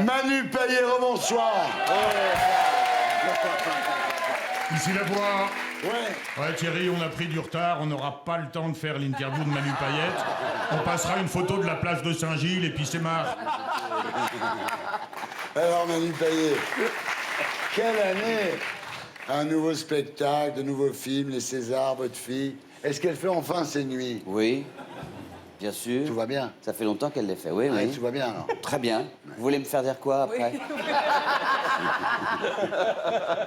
Manu Payet, rebonsoir. Ici la voix. Ouais. Ouais, Thierry, on a pris du retard. On n'aura pas le temps de faire l'interview de Manu Payet. On passera une photo de la place de Saint-Gilles et puis c'est marre. Alors, Manu Payet, quelle année? Un nouveau spectacle, de nouveaux films, les Césars, votre fille. Est-ce qu'elle fait enfin ses nuits? Oui, bien sûr. Tout va bien? Ça fait longtemps qu'elle les fait, oui, Ouais, oui. tout va bien, alors. Très bien. Vous voulez me faire dire quoi après?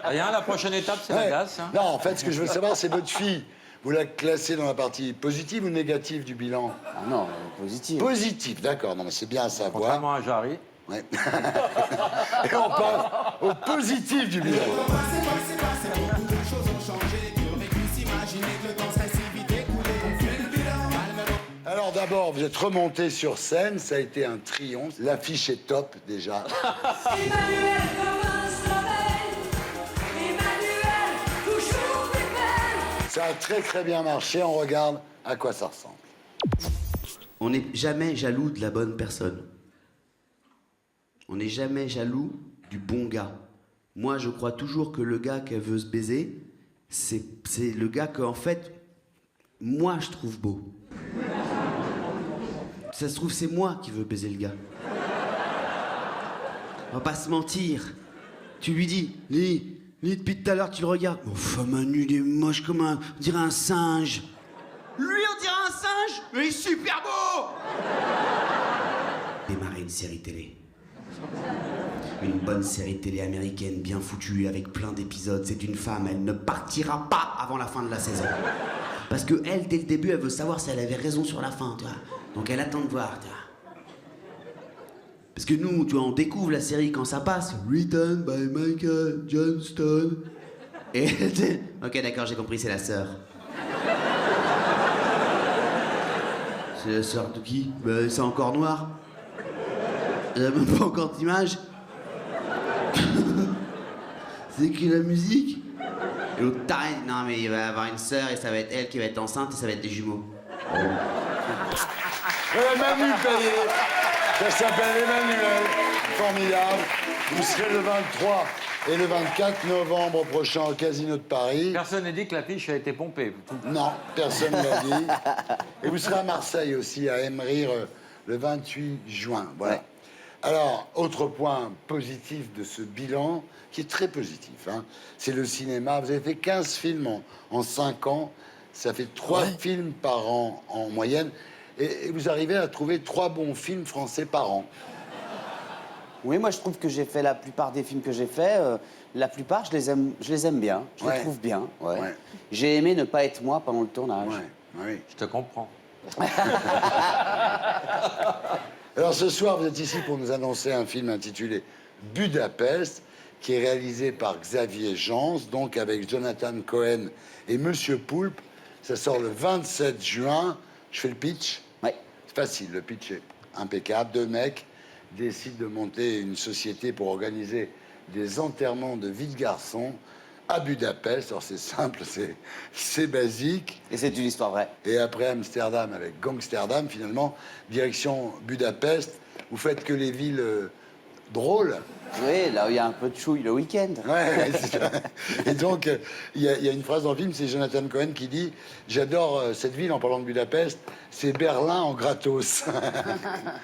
Rien, la prochaine étape, c'est la Ouais. glace. Hein. Non, en fait, ce que je veux savoir, c'est votre fille. Vous la classez dans la partie positive ou négative du bilan? Ah non, positif. Positive, d'accord. Non, mais c'est bien à savoir. Contrairement à Jarry. Ouais. Et on passe au positif du bilan. Alors d'abord, vous êtes remonté sur scène, ça a été un triomphe. L'affiche est top déjà. Emmanuel, comme un soleil. Emmanuel, toujours des belles. Ça a très très bien marché, on regarde à quoi ça ressemble. On n'est jamais jaloux de la bonne personne. On n'est jamais jaloux du bon gars. Moi, je crois toujours que le gars qu'elle veut se baiser, c'est le gars que, en fait, moi, je trouve beau. Ça se trouve, c'est moi qui veux baiser le gars. On va pas se mentir. Tu lui dis, Lee, depuis tout à l'heure, tu le regardes. Enfin, Manu, il est moche comme on dirait un singe. Lui, on dirait un singe, mais il est super beau. Démarrer une série télé. Une bonne série télé américaine bien foutue avec plein d'épisodes. C'est une femme, elle ne partira pas avant la fin de la saison. Parce que elle, dès le début, elle veut savoir si elle avait raison sur la fin, tu vois. Donc elle attend de voir, tu vois. Parce que nous, tu vois, on découvre la série quand ça passe. Written by Michael Johnston. Et elle dit, ok, d'accord, j'ai compris, c'est la sœur. C'est la sœur de qui? Ben, c'est encore noir. Elle a même pas encore d'image. C'est écrit la musique. Et l'autre taré, non mais il va avoir une sœur et ça va être elle qui va être enceinte et ça va être des jumeaux. Manu Payet, ça s'appelle Emmanuel, formidable. Vous serez le 23 et le 24 novembre prochain au Casino de Paris. Personne n'a dit que l'affiche a été pompée. Non, personne ne l'a dit. Et vous serez à Marseille aussi, à Emeryre, le 28 juin. Voilà. Ouais. Alors, autre point positif de ce bilan, qui est très positif, hein, c'est le cinéma. Vous avez fait 15 films en 5 ans. Ça fait 3 films par an en moyenne. Et vous arrivez à trouver 3 bons films français par an. Oui, moi je trouve que j'ai fait la plupart des films que j'ai faits. La plupart, je les aime bien. Je Ouais. les trouve bien. Ouais. Ouais. J'ai aimé ne pas être moi pendant le tournage. Ouais, oui. Je te comprends. Alors ce soir, vous êtes ici pour nous annoncer un film intitulé Budapest, qui est réalisé par Xavier Jans, donc avec Jonathan Cohen et Monsieur Poulpe. Ça sort le 27 juin. Je fais le pitch. Ouais. C'est facile, le pitch est impeccable. 2 mecs décident de monter une société pour organiser des enterrements de vie de garçons à Budapest. Alors c'est simple, c'est basique. Et c'est une histoire vraie. Et après Amsterdam avec Gangsterdam, finalement, direction Budapest. Vous faites que les villes drôles. Oui, là où il y a un peu de chouille le week-end. Ouais, c'est ça. Et donc, il y a une phrase dans le film, c'est Jonathan Cohen qui dit « J'adore cette ville en parlant de Budapest, c'est Berlin en gratos. »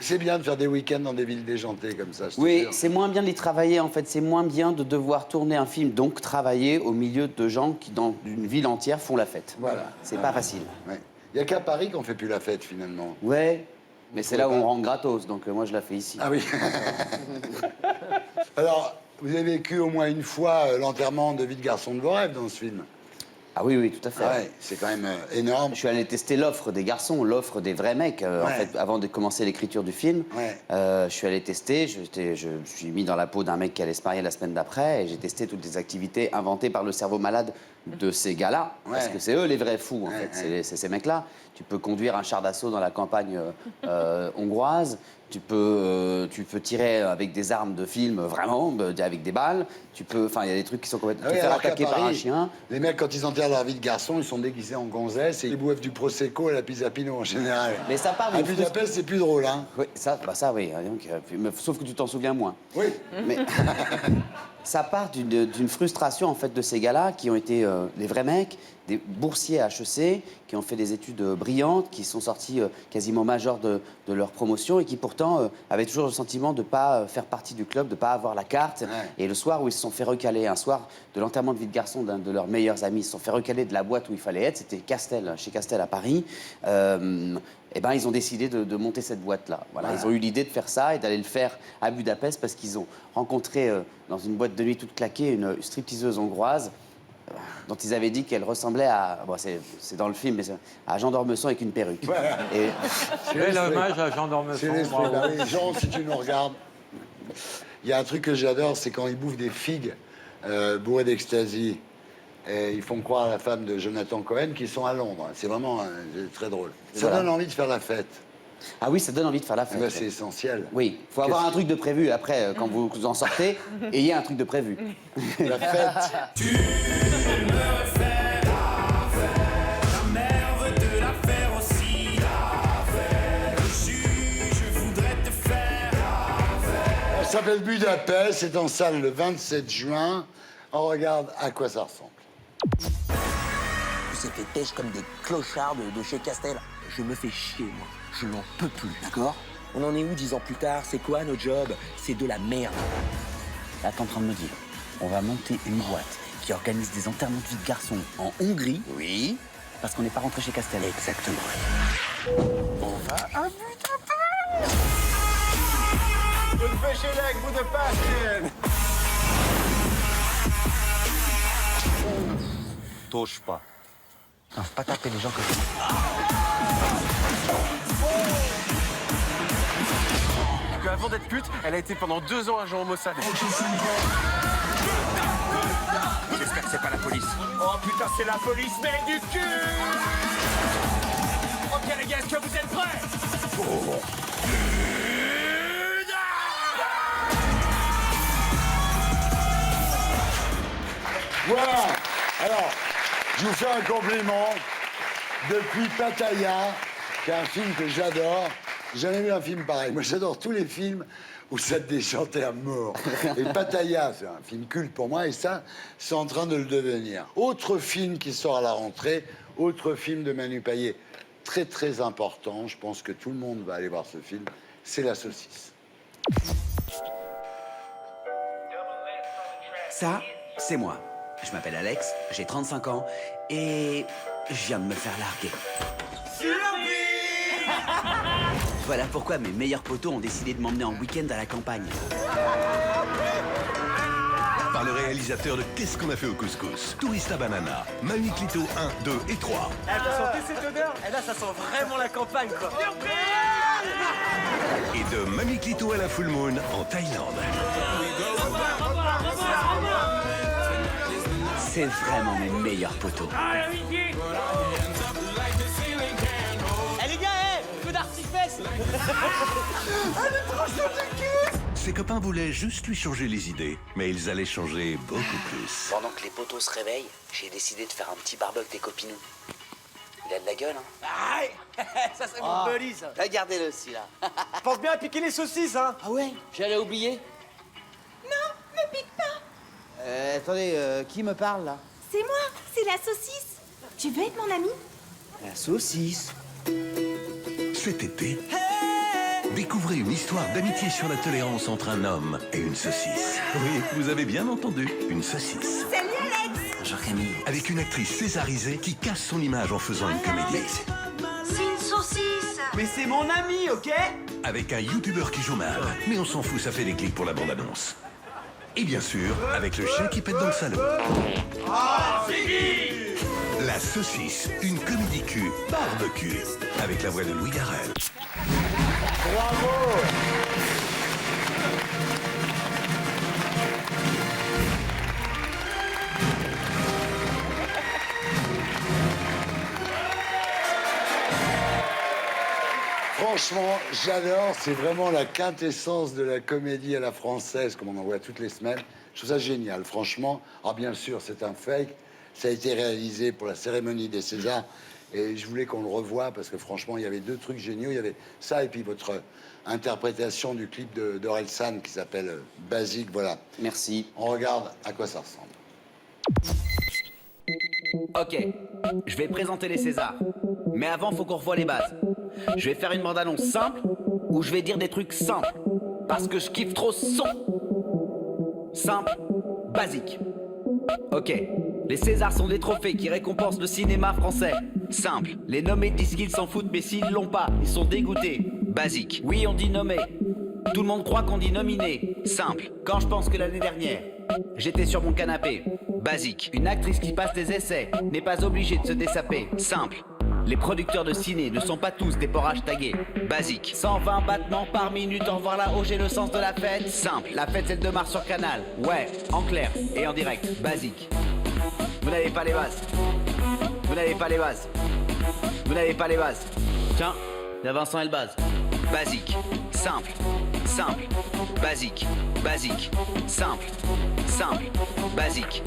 C'est bien de faire des week-ends dans des villes déjantées comme ça, je te Oui, jure. c'est moins bien d'y travailler en fait. C'est moins bien de devoir tourner un film, donc travailler au milieu de gens qui, dans une ville entière, font la fête. Voilà. C'est pas facile. Ouais. Il n'y a qu'à Paris qu'on fait plus la fête, finalement. Ouais, mais c'est là où pouvez on pas. rentre gratos, donc moi je la fais ici. Ah oui. Alors, vous avez vécu au moins une fois l'enterrement de vie de garçon de vos rêves dans ce film. Ah oui, oui, tout à fait. Ah ouais, c'est quand même énorme. Je suis allé tester l'offre des garçons, l'offre des vrais mecs, en Ouais. fait, avant de commencer l'écriture du film. Ouais. Je suis allé tester, je me suis mis dans la peau d'un mec qui allait se marier la semaine d'après, et j'ai testé toutes les activités inventées par le cerveau malade de ces gars-là, parce Ouais. que c'est eux les vrais fous, en Ouais, fait, ouais. c'est ces mecs-là. Tu peux conduire un char d'assaut dans la campagne hongroise, tu peux tirer avec des armes de film, vraiment, avec des balles, enfin, il y a des trucs qui sont complètement... Ah oui, te faire alors qu'à attaquer par un Paris, chien. Les mecs, quand ils enterrent leur vie de garçon, ils sont déguisés en gonzesse et ils boivent du Prosecco et la pizza Pino en général. Mais ça part À d'une Budapest, c'est plus drôle, hein. Oui, ça oui. Donc, mais sauf que tu t'en souviens moins. Oui. Mais ça part d'une frustration en fait de ces gars-là qui ont été des vrais mecs, des boursiers à HEC, qui ont fait des études brillantes, qui sont sortis quasiment majors de leur promotion et qui pourtant avaient toujours le sentiment de ne pas faire partie du club, de ne pas avoir la carte. Ouais. Et le soir où ils se sont fait recaler, un soir de l'enterrement de vie de garçon d'un de leurs meilleurs amis, ils se sont fait recaler de la boîte où il fallait être, c'était Castel, chez Castel à Paris. Eh ben, ils ont décidé de monter cette boîte-là. Voilà. Ils ont eu l'idée de faire ça et d'aller le faire à Budapest parce qu'ils ont rencontré dans une boîte de nuit toute claquée une stripteaseuse hongroise dont ils avaient dit qu'elle ressemblait à... Bon, c'est dans le film, mais à Jean d'Ormesson avec une perruque. Et Bel hommage à Jean C'est d'Ormesson. l'esprit. bravo. Bah oui, Jean, si tu nous regardes, il y a un truc que j'adore, c'est quand ils bouffent des figues bourrées d'ecstasy. Et ils font croire à la femme de Jonathan Cohen qu'ils sont à Londres. C'est vraiment très drôle. Ça Voilà. donne envie de faire la fête. ah oui, ça donne envie de faire la fête. Eh ben, c'est essentiel. Oui, il faut avoir un truc de prévu après, quand vous en sortez, ayez un truc de prévu. La fête. Ça s'appelle Budapest, c'est en salle le 27 juin. On regarde à quoi ça ressemble. Vous êtes pêche comme des clochards de chez Castel. Je me fais chier, moi. Je n'en peux plus, d'accord? On en est où 10 ans plus tard? C'est quoi notre job? C'est de la merde. Là, t'es en train de me dire, on va monter une boîte qui organise des enterrements de vie de garçons en Hongrie. Oui. Parce qu'on n'est pas rentré chez Castel. Exactement. Touche pas. Non, faut pas taper les gens comme ça. Avant d'être pute, elle a été pendant 2 ans agent au Mossad. J'espère que c'est pas la police. Oh putain, c'est la police, mais du cul! Ok les gars, est-ce que vous êtes prêts? Voilà. Alors, je vous fais un compliment. Depuis Pattaya, qui est un film que j'adore, j'ai jamais vu un film pareil. Moi, j'adore tous les films où ça te déchantait à mort. Et Pattaya, c'est un film culte pour moi, et ça, c'est en train de le devenir. Autre film qui sort à la rentrée, autre film de Manu Payet, très très important, je pense que tout le monde va aller voir ce film, c'est La Saucisse. Ça, c'est moi. Je m'appelle Alex, j'ai 35 ans et je viens de me faire larguer. Voilà pourquoi mes meilleurs potos ont décidé de m'emmener en week-end à la campagne. Par le réalisateur de Qu'est-ce qu'on a fait au couscous, Tourista Banana, Mamie Clito 1, 2 et 3. Vous sentez cette odeur? Et là, ça sent vraiment la campagne, quoi. Et de Mamie Clito à la Full Moon en Thaïlande. C'est vraiment mes meilleurs potos. Eh les gars, feu d'artifice! Ses copains voulaient juste lui changer les idées, mais ils allaient changer beaucoup plus. Pendant que les potos se réveillent, j'ai décidé de faire un petit barbecue des copinous. Il a de la gueule, hein? Ça, c'est mon buddy, ça. Regardez-le, aussi, là. Pense bien à piquer les saucisses, hein. Ah ouais, j'allais oublier. Non, me pique pas. Attendez, qui me parle, là? C'est moi, c'est la saucisse. Tu veux être mon ami? La saucisse. Cet été, découvrez une histoire d'amitié sur la tolérance entre un homme et une saucisse. Oui, vous avez bien entendu, une saucisse. Salut Alex. Bonjour Camille. Avec une actrice césarisée qui casse son image en faisant une comédie. C'est une saucisse. Mais c'est mon ami, ok? Avec un youtubeur qui joue mal. Mais on s'en fout, ça fait des clics pour la bande-annonce. Et bien sûr, avec le chien qui pète dans le salon. La Saucisse, une comédie cul barbecue, avec la voix de Louis Garrel. Franchement, j'adore. C'est vraiment la quintessence de la comédie à la française, comme on en voit toutes les semaines. Je trouve ça génial, franchement. Alors, bien sûr, c'est un fake. Ça a été réalisé pour la cérémonie des Césars. Et je voulais qu'on le revoie parce que, franchement, il y avait 2 trucs géniaux. Il y avait ça et puis votre interprétation du clip d'Orelsan qui s'appelle Basique. Voilà. Merci. On regarde à quoi ça ressemble. Ok, je vais présenter les Césars. Mais avant, faut qu'on revoie les bases. Je vais faire une bande-annonce simple où je vais dire des trucs simples. Parce que je kiffe trop ce son. Simple, basique. Ok, les Césars sont des trophées qui récompensent le cinéma français. Simple, les nommés disent qu'ils s'en foutent, mais s'ils l'ont pas, ils sont dégoûtés. Basique, oui, on dit nommé. Tout le monde croit qu'on dit nominé. Simple, quand je pense que l'année dernière, j'étais sur mon canapé. Basique, une actrice qui passe des essais n'est pas obligée de se dessaper. Simple, les producteurs de ciné ne sont pas tous des porrages tagués. Basique, 120 battements par minute, en voir là-haut, j'ai le sens de la fête. Simple, la fête c'est le 2 mars sur Canal. Ouais, en clair et en direct. Basique, vous n'avez pas les bases. Vous n'avez pas les bases. Vous n'avez pas les bases. Tiens, il y a Vincent Elbaz. Basique, simple, simple, basique, basique, simple, simple, basique.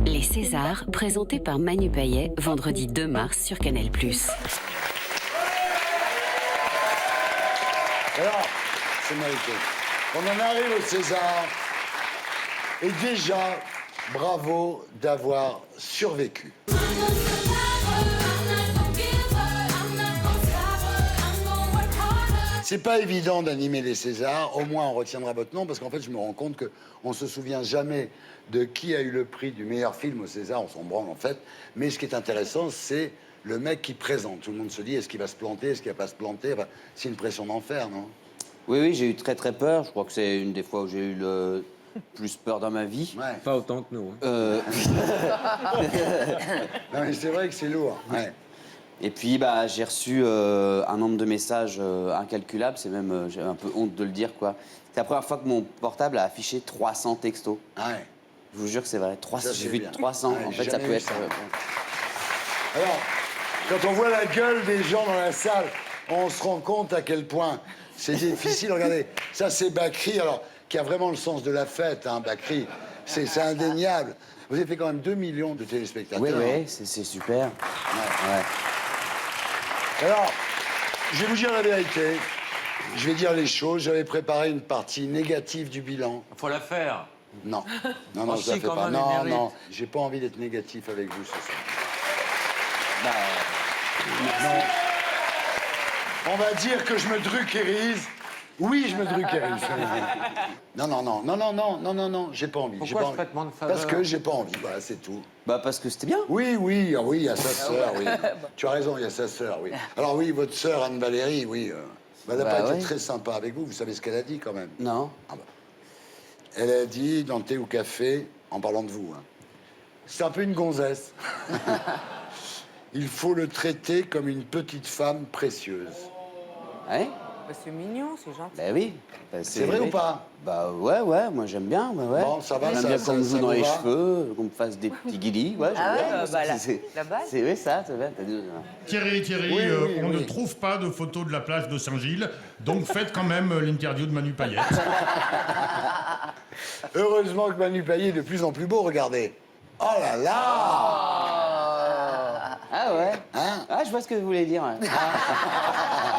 Les Césars, présentés par Manu Payet, vendredi 2 mars sur Canal+. Alors, c'est mérité. On en arrive au César. Et déjà, bravo d'avoir survécu. C'est pas évident d'animer les Césars, au moins on retiendra votre nom, parce qu'en fait je me rends compte qu'on ne se souvient jamais de qui a eu le prix du meilleur film au César, on s'en branle en fait. Mais ce qui est intéressant, c'est le mec qui présente. Tout le monde se dit, est-ce qu'il va se planter, est-ce qu'il va pas se planter, enfin, c'est une pression d'enfer, non? Oui, oui, j'ai eu très très peur. Je crois que c'est une des fois où j'ai eu le plus peur dans ma vie. Ouais. Pas autant que nous. Non mais c'est vrai que c'est lourd. Ouais. Et puis, bah, j'ai reçu un nombre de messages incalculable. C'est même, j'ai un peu honte de le dire, quoi. C'est la première fois que mon portable a affiché 300 textos. Ouais. Je vous jure que c'est vrai. 300, j'ai vu bien. 300. Ouais, en j'ai fait, ça jamais peut vu être... ça. Alors, quand on voit la gueule des gens dans la salle, on se rend compte à quel point c'est difficile. Regardez, ça c'est Bakri, alors, qui a vraiment le sens de la fête, hein, Bakri. C'est indéniable. Vous avez fait quand même 2 millions de téléspectateurs. Oui, oui, hein. c'est super. Ouais. Alors, je vais vous dire la vérité. Je vais dire les choses. J'avais préparé une partie négative du bilan. Faut la faire. Non. Non, non, Oh, je si, la fais quand pas. même, Non, il mérite. non. J'ai pas envie d'être négatif avec vous ce soir. Bah, Non. On va dire que je me druckérise. Oui, je me druckérise. Non, non, non, non, non, non, non, non, non, j'ai pas envie. Pourquoi j'ai ce pas traitement de envie. faveur? Parce que j'ai pas envie, voilà, c'est tout. bah, parce que c'était bien. Oui, oui, ah oui, il y a sa sœur, oui. Tu as raison, il y a sa sœur, oui. Alors oui, votre sœur Anne-Valérie, oui, elle n'a Bah pas ouais. été très sympa avec vous. Vous savez ce qu'elle a dit quand même? Non. Ah bah. Elle a dit dans Thé ou Café, en parlant de vous, hein, c'est un peu une gonzesse. Il faut le traiter comme une petite femme précieuse. Ouais. Bah, c'est mignon, c'est gentil. Bah oui. Bah, C'est vrai ou pas? Bah ouais, ouais, moi j'aime bien. Bah, ouais. Bon, ça va, J'aime ça- bien ça- qu'on me ça joue dans vous les va cheveux, qu'on me fasse des petits guilis. Ouais, j'aime Ah ouais, bien. bah, C'est- la base. C'est oui, ça, c'est vrai. Thierry, Oui, oui, on oui. ne trouve pas de photos de la plage de Saint-Gilles, donc faites quand même l'interview de Manu Payet. Heureusement que Manu Payet est de plus en plus beau, regardez. Oh là là! Ah ouais. Hein? Ah, je vois ce que vous voulez dire. Ouais. Ah.